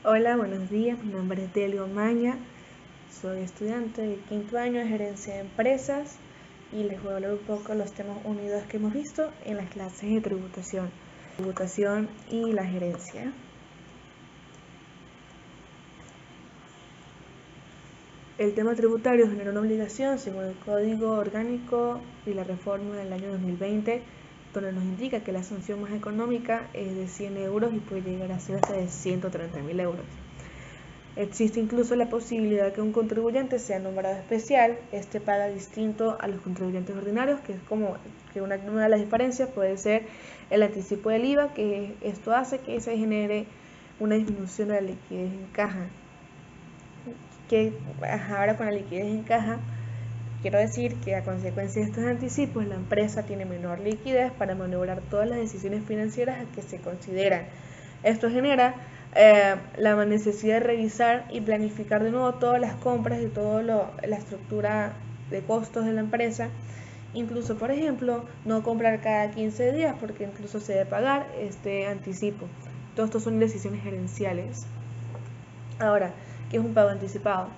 Hola, buenos días. Mi nombre es Delio Maña. Soy estudiante de quinto año de gerencia de empresas y les voy a hablar un poco de los temas unidos que hemos visto en las clases de tributación y la gerencia. El tema tributario genera una obligación según el Código Orgánico y la reforma del año 2020, donde nos indica que la sanción más económica es de 100 euros y puede llegar a ser hasta de 130.000 euros. Existe incluso la posibilidad que un contribuyente sea nombrado especial. Este paga distinto a los contribuyentes ordinarios, que es como que una de las diferencias puede ser el anticipo del IVA, que esto hace que se genere una disminución de la liquidez en caja. Ahora con la liquidez en caja, quiero decir que a consecuencia de estos anticipos, la empresa tiene menor liquidez para maniobrar todas las decisiones financieras que se consideran. Esto genera la necesidad de revisar y planificar de nuevo todas las compras y toda la estructura de costos de la empresa. Incluso, por ejemplo, no comprar cada 15 días porque incluso se debe pagar este anticipo. Todo esto son decisiones gerenciales. Ahora, ¿qué es un pago anticipado?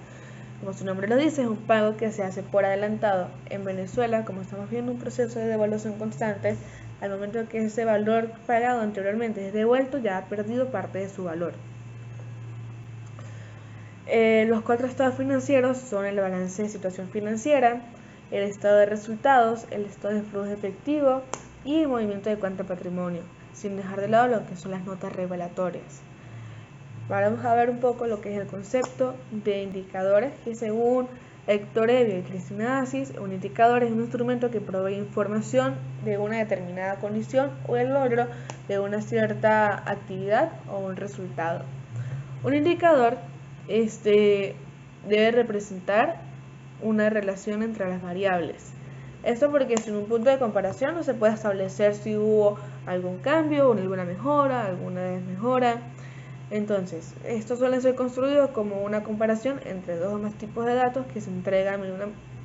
Como su nombre lo dice, es un pago que se hace por adelantado. En Venezuela, como estamos viendo un proceso de devaluación constante, al momento que ese valor pagado anteriormente es devuelto, ya ha perdido parte de su valor. Los 4 estados financieros son el balance de situación financiera, el estado de resultados, el estado de flujo efectivo y el movimiento de cuenta patrimonio, sin dejar de lado lo que son las notas revelatorias. Ahora vamos a ver un poco lo que es el concepto de indicadores, que según Héctor Evio y Cristina Asis, un indicador es un instrumento que provee información de una determinada condición o el logro de una cierta actividad o un resultado. Un indicador debe representar una relación entre las variables. Esto porque sin un punto de comparación no se puede establecer si hubo algún cambio, alguna mejora, alguna desmejora. Entonces, estos suelen ser construidos como una comparación entre dos o más tipos de datos que se entregan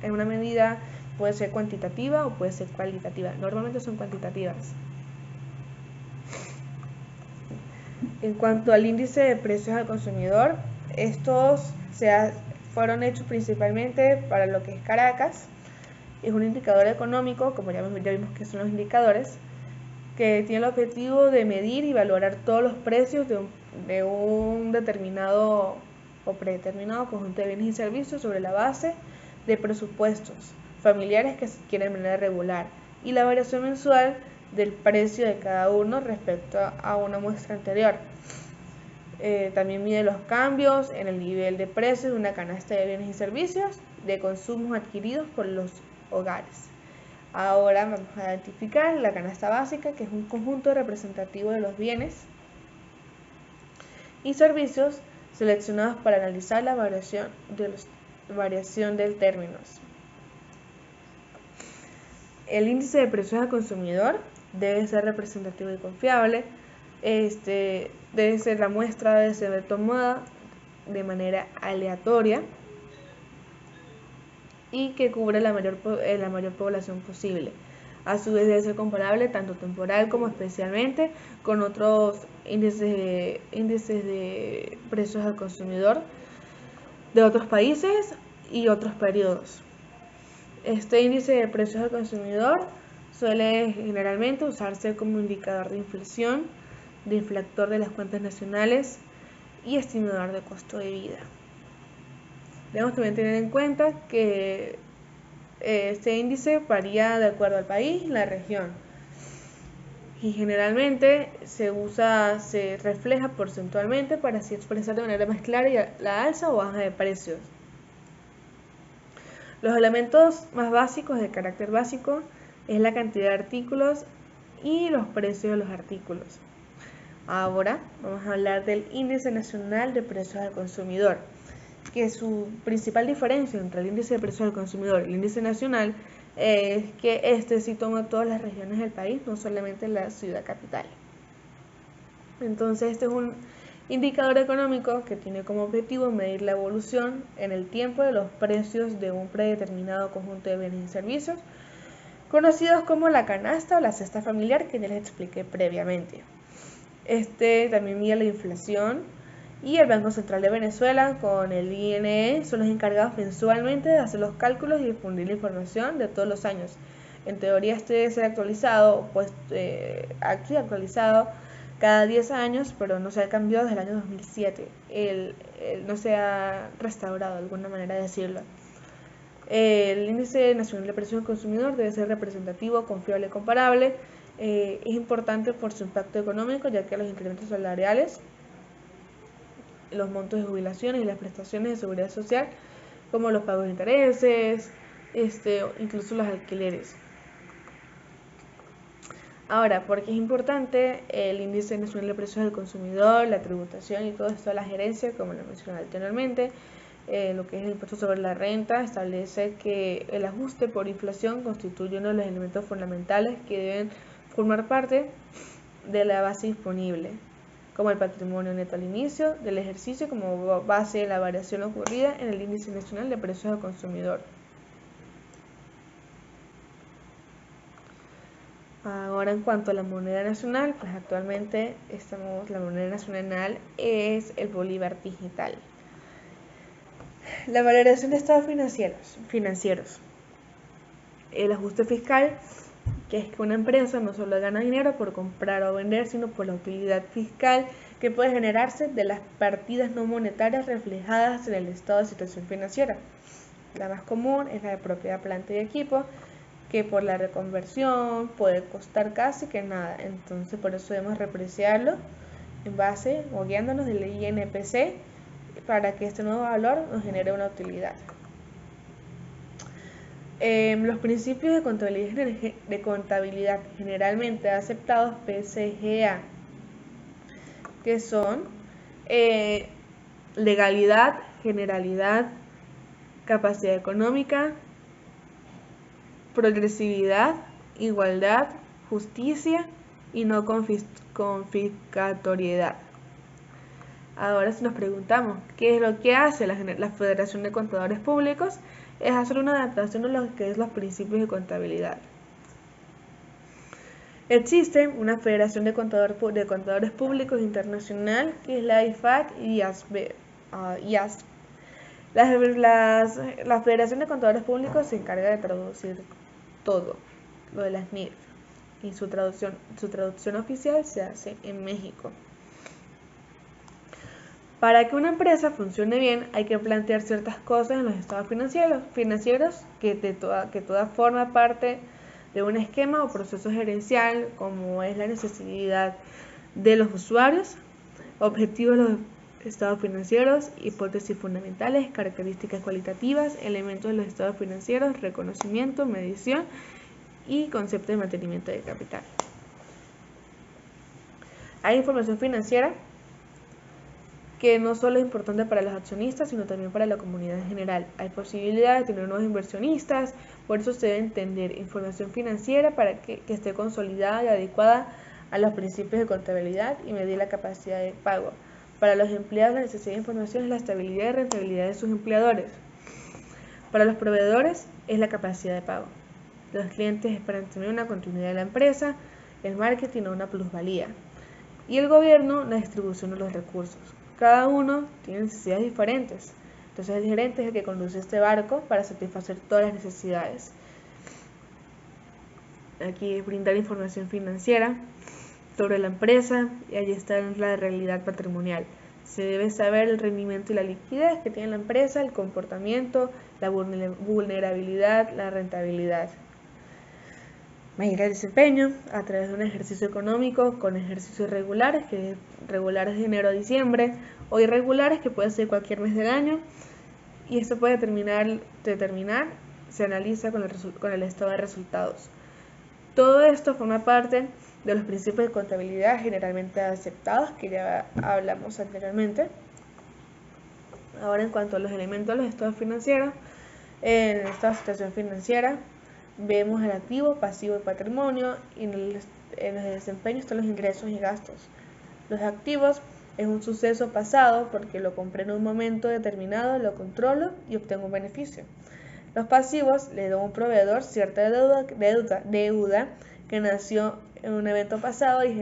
en una medida, puede ser cuantitativa o puede ser cualitativa. Normalmente son cuantitativas. En cuanto al índice de precios al consumidor, estos fueron hechos principalmente para lo que es Caracas. Es un indicador económico, como ya vimos que son los indicadores, que tiene el objetivo de medir y valorar todos los precios de un determinado o predeterminado conjunto de bienes y servicios sobre la base de presupuestos familiares que se adquieren de manera regular y la variación mensual del precio de cada uno respecto a una muestra anterior. También mide los cambios en el nivel de precios de una canasta de bienes y servicios de consumos adquiridos por los hogares. Ahora vamos a identificar la canasta básica, que es un conjunto representativo de los bienes y servicios seleccionados para analizar la variación de términos. El índice de precios al consumidor debe ser representativo y confiable. Debe ser la muestra, debe ser tomada de manera aleatoria y que cubra la mayor población posible. A su vez debe ser comparable tanto temporal como especialmente con otros índices de precios al consumidor de otros países y otros periodos. Este índice de precios al consumidor suele generalmente usarse como indicador de inflación, de inflactor de las cuentas nacionales y estimador de costo de vida. Debemos también tener en cuenta que este índice varía de acuerdo al país y la región y generalmente se refleja porcentualmente para así expresar de manera más clara la alza o baja de precios. Los elementos más básicos de carácter básico es la cantidad de artículos y los precios de los artículos. Ahora vamos a hablar del Índice Nacional de Precios al Consumidor, que su principal diferencia entre el índice de precios al consumidor y el índice nacional es que este sí toma todas las regiones del país, no solamente la ciudad capital. Entonces este es un indicador económico que tiene como objetivo medir la evolución en el tiempo de los precios de un predeterminado conjunto de bienes y servicios, conocidos como la canasta o la cesta familiar, que ya les expliqué previamente. Este también mide la inflación Y el Banco Central de Venezuela con el INE son los encargados mensualmente de hacer los cálculos y difundir la información de todos los años. En teoría este debe ser actualizado, pues aquí actualizado cada 10 años, pero no se ha cambiado desde el año 2007. No se ha restaurado, de alguna manera de decirlo. El índice nacional de precios del consumidor debe ser representativo, confiable y comparable. Es importante por su impacto económico, ya que los incrementos salariales, los montos de jubilaciones y las prestaciones de seguridad social, como los pagos de intereses, incluso los alquileres. Ahora, ¿por qué es importante el índice nacional de precios del consumidor, la tributación y todo esto de la gerencia, como lo mencioné anteriormente? Lo que es el impuesto sobre la renta establece que el ajuste por inflación constituye uno de los elementos fundamentales que deben formar parte de la base disponible, como el patrimonio neto al inicio del ejercicio como base de la variación ocurrida en el índice nacional de precios del consumidor. Ahora, en cuanto a la moneda nacional, pues actualmente la moneda nacional es el bolívar digital. La valoración de estados financieros. El ajuste fiscal, que es que una empresa no solo gana dinero por comprar o vender, sino por la utilidad fiscal que puede generarse de las partidas no monetarias reflejadas en el estado de situación financiera. La más común es la de propiedad, planta y equipo, que por la reconversión puede costar casi que nada. Entonces por eso debemos repreciarlo en base o guiándonos del INPC para que este nuevo valor nos genere una utilidad. Los principios de contabilidad generalmente aceptados, PCGA, que son legalidad, generalidad, capacidad económica, progresividad, igualdad, justicia y no confiscatoriedad. Ahora, si nos preguntamos qué es lo que hace la Federación de Contadores Públicos, es hacer una adaptación a lo que es los principios de contabilidad. Existe una Federación de Contadores Públicos Internacional, que es la IFAC y IASB. La Federación de Contadores Públicos se encarga de traducir todo lo de las NIF y su traducción oficial se hace en México. Para que una empresa funcione bien hay que plantear ciertas cosas en los estados financieros que toda forma parte de un esquema o proceso gerencial, como es la necesidad de los usuarios, objetivos de los estados financieros, hipótesis fundamentales, características cualitativas, elementos de los estados financieros, reconocimiento, medición y concepto de mantenimiento de capital. Hay información financiera que no solo es importante para los accionistas, sino también para la comunidad en general. Hay posibilidad de tener nuevos inversionistas, por eso se debe entender información financiera para que esté consolidada y adecuada a los principios de contabilidad y medir la capacidad de pago. Para los empleados, la necesidad de información es la estabilidad y rentabilidad de sus empleadores. Para los proveedores, es la capacidad de pago. Los clientes esperan tener una continuidad de la empresa, el marketing o una plusvalía. Y el gobierno, la distribución de los recursos. Cada uno tiene necesidades diferentes. Entonces el gerente es el que conduce este barco para satisfacer todas las necesidades. Aquí es brindar información financiera sobre la empresa y allí está la realidad patrimonial. Se debe saber el rendimiento y la liquidez que tiene la empresa, el comportamiento, la vulnerabilidad, la rentabilidad. Medir el desempeño a través de un ejercicio económico con ejercicios regulares, que es regulares de enero a diciembre, o irregulares, que puede ser cualquier mes del año, y esto puede determinar se analiza con el estado de resultados. Todo esto forma parte de los principios de contabilidad generalmente aceptados, que ya hablamos anteriormente. Ahora, en cuanto a los elementos de los estados financieros, en el estado de situación financiera, vemos el activo, pasivo y patrimonio, y en el desempeño están los ingresos y gastos. Los activos es un suceso pasado porque lo compré en un momento determinado, lo controlo y obtengo un beneficio. Los pasivos le doy a un proveedor cierta deuda que nació en un evento pasado y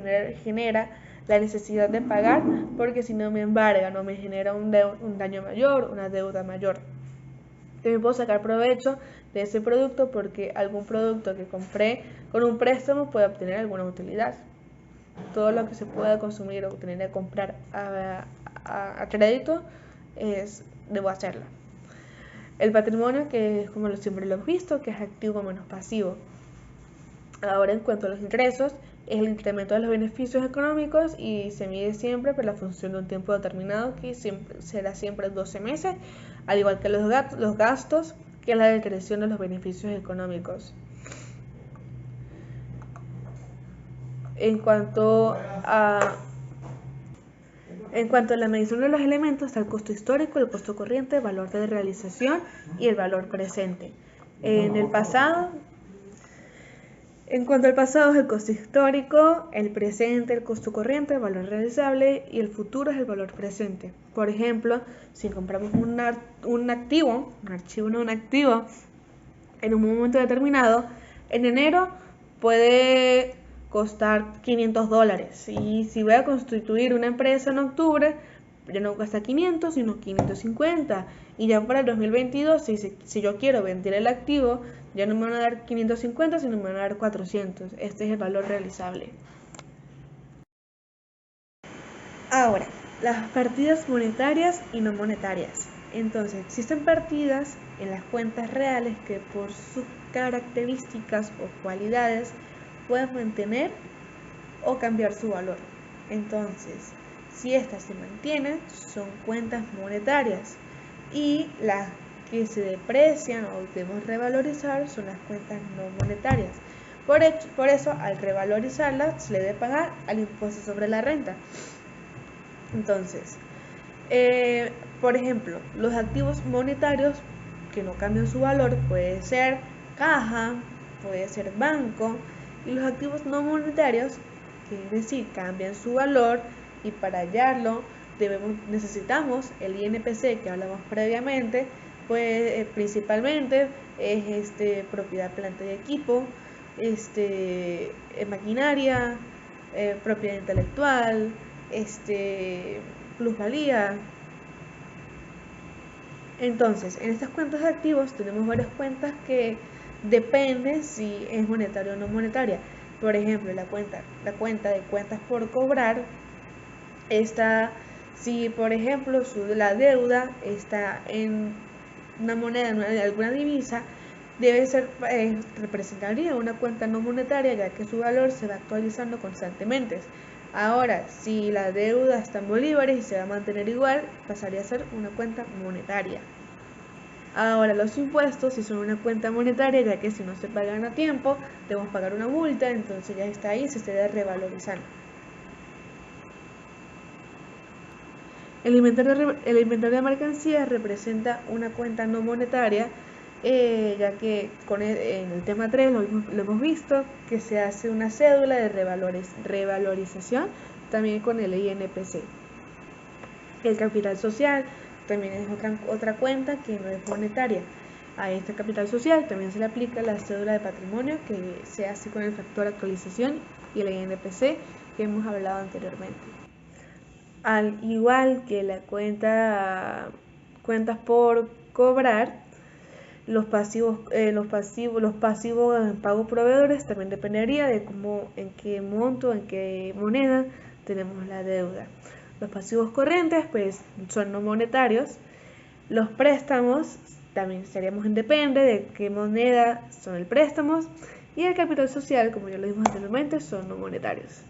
genera la necesidad de pagar, porque si no me embarga, no me genera un daño mayor, una deuda mayor. También puedo sacar provecho de ese producto porque algún producto que compré con un préstamo puede obtener alguna utilidad. Todo lo que se pueda consumir o obtener de comprar a crédito, debo hacerlo. El patrimonio, que es como siempre lo hemos visto, que es activo menos pasivo. Ahora, en cuanto a los ingresos, es el incremento de los beneficios económicos y se mide siempre por la función de un tiempo determinado, que será siempre 12 meses, al igual que los gastos, que es la decreción de los beneficios económicos. En cuanto a la medición de los elementos, está el costo histórico, el costo corriente, el valor de realización y el valor presente. En cuanto al pasado es el costo histórico, el presente, el costo corriente, el valor realizable y el futuro es el valor presente. Por ejemplo, si compramos un activo en un momento determinado, en enero puede costar $500 y si voy a constituir una empresa en octubre, ya no cuesta 500 sino 550, y ya para el 2022 si yo quiero vender el activo, ya no me van a dar 550 sino me van a dar 400. Este es el valor realizable. Ahora, las partidas monetarias y no monetarias. Entonces, existen partidas en las cuentas reales que por sus características o cualidades pueden mantener o cambiar su valor. Entonces, si estas se mantienen, son cuentas monetarias, y las que se deprecian o debemos revalorizar son las cuentas no monetarias. Por eso, al revalorizarlas, se le debe pagar al impuesto sobre la renta. Entonces, por ejemplo, los activos monetarios que no cambian su valor puede ser caja, puede ser banco, y los activos no monetarios, que es decir, cambian su valor, y para hallarlo necesitamos el INPC que hablamos previamente, pues principalmente es propiedad, planta y equipo, maquinaria, propiedad intelectual, plusvalía. Entonces, en estas cuentas de activos tenemos varias cuentas que dependen si es monetaria o no monetaria. Por ejemplo, la cuenta de cuentas por cobrar está, si por ejemplo la deuda está en una moneda, en alguna divisa, representaría una cuenta no monetaria, ya que su valor se va actualizando constantemente. Ahora, si la deuda está en bolívares y se va a mantener igual, pasaría a ser una cuenta monetaria. Ahora, los impuestos, si son una cuenta monetaria, ya que si no se pagan a tiempo, debemos pagar una multa, entonces ya está ahí, se estaría revalorizando. El inventario de mercancías representa una cuenta no monetaria, ya que en el tema 3 lo hemos visto, que se hace una cédula de revalorización también con el INPC. El capital social también es otra cuenta que no es monetaria. A este capital social también se le aplica la cédula de patrimonio, que se hace con el factor actualización y el INPC que hemos hablado anteriormente. Al igual que la cuentas por cobrar, los pasivos en pago proveedores también dependería de en qué monto, en qué moneda tenemos la deuda. Los pasivos corrientes pues son no monetarios. Los préstamos también depende de qué moneda son el préstamo, y el capital social, como ya lo vimos anteriormente, son no monetarios.